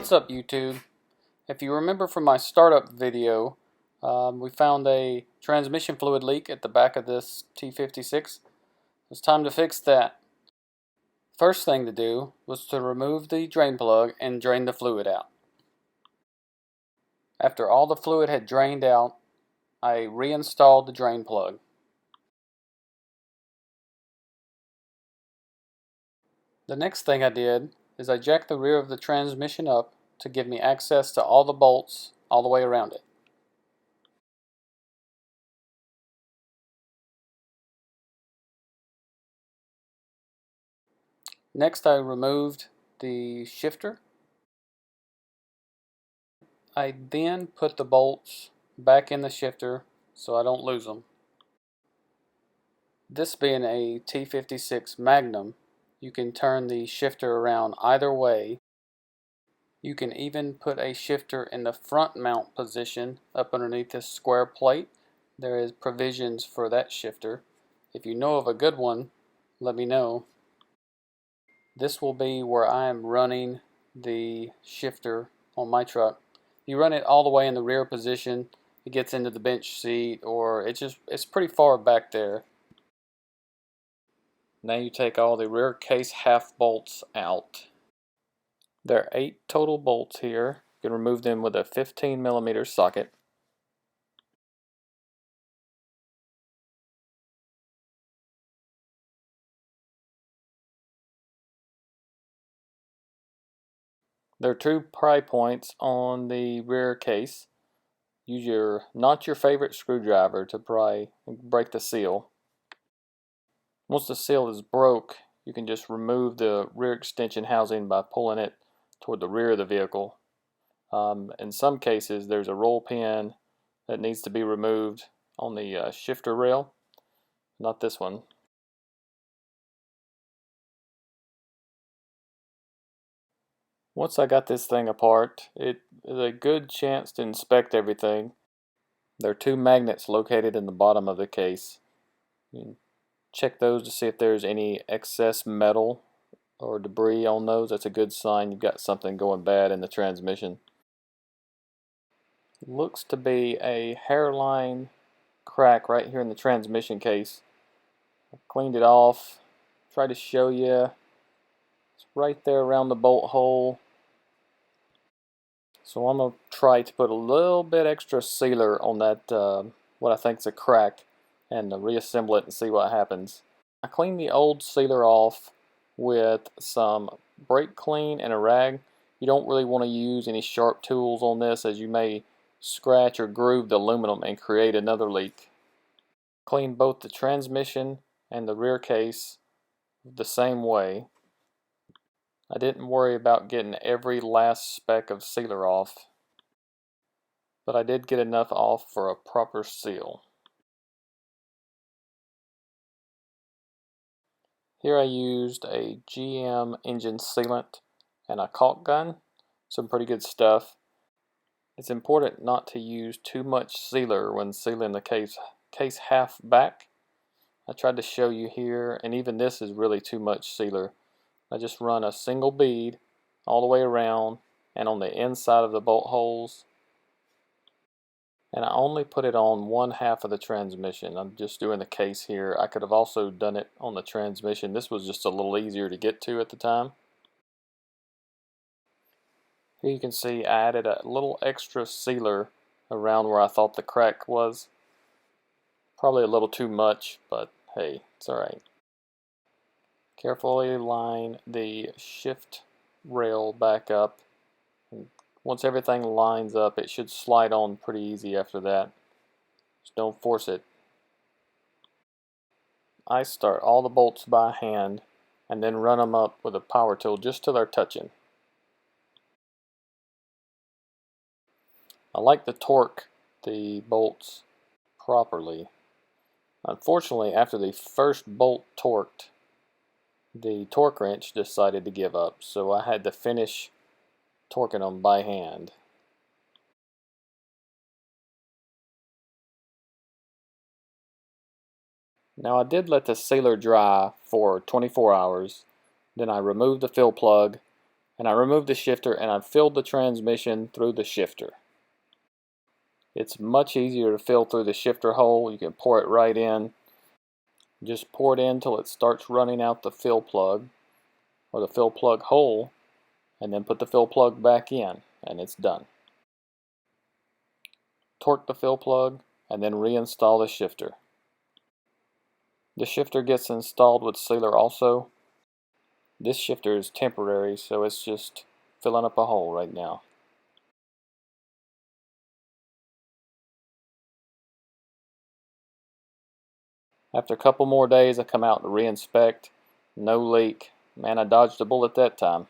What's up, YouTube? If you remember from my startup video, we found a transmission fluid leak at the back of this T56. It's time to fix that. First thing to do was to remove the drain plug and drain the fluid out. After all the fluid had drained out, I reinstalled the drain plug. The next thing I did is I jacked the rear of the transmission up to give me access to all the bolts all the way around it. Next, I removed the shifter. I then put the bolts back in the shifter so I don't lose them. This being a T56 Magnum, you can turn the shifter around either way. You can even put a shifter in the front mount position up underneath this square plate. There is provisions for that shifter. If you know of a good one, let me know. This will be where I am running the shifter on my truck. You run it all the way in the rear position, it gets into the bench seat, or it's pretty far back there. Now you take all the rear case half bolts out. There are 8 total bolts here. You can remove them with a 15mm socket. There are 2 pry points on the rear case. Use not your favorite screwdriver to pry and break the seal. Once the seal is broke, you can just remove the rear extension housing by pulling it toward the rear of the vehicle. In some cases, there's a roll pin that needs to be removed on the shifter rail, not this one. Once I got this thing apart, it is a good chance to inspect everything. There are 2 magnets located in the bottom of the case. You can check those to see if there's any excess metal or debris on those. That's a good sign you've got something going bad in the transmission. Looks to be a hairline crack right here in the transmission case. I cleaned it off, tried to show you. It's right there around the bolt hole. So I'm going to try to put a little bit extra sealer on that, what I think is a crack, and reassemble it and see what happens. I cleaned the old sealer off with some brake clean and a rag. You don't really want to use any sharp tools on this, as you may scratch or groove the aluminum and create another leak. Clean both the transmission and the rear case the same way. I didn't worry about getting every last speck of sealer off, but I did get enough off for a proper seal. Here I used a GM engine sealant and a caulk gun. Some pretty good stuff. It's important not to use too much sealer when sealing the case half back. I tried to show you here, and even this is really too much sealer. I just run a single bead all the way around and on the inside of the bolt holes. And I only put it on one half of the transmission. I'm just doing the case here. I could have also done it on the transmission. This was just a little easier to get to at the time. Here you can see I added a little extra sealer around where I thought the crack was. Probably a little too much, but hey, it's alright. Carefully line the shift rail back up. And once everything lines up, it should slide on pretty easy after that. Just don't force it. I start all the bolts by hand and then run them up with a power tool just till they're touching. I like to torque the bolts properly. Unfortunately, after the first bolt torqued, the torque wrench decided to give up, so I had to finish torquing them by hand. Now I did let the sealer dry for 24 hours, then I removed the fill plug and I removed the shifter and I filled the transmission through the shifter. It's much easier to fill through the shifter hole. You can pour it right in. Just pour it in until it starts running out the fill plug or the fill plug hole, and then put the fill plug back in, and it's done. Torque the fill plug and then reinstall the shifter. The shifter gets installed with sealer also. This shifter is temporary, so it's just filling up a hole right now. After a couple more days, I come out to reinspect. No leak. Man, I dodged a bullet that time.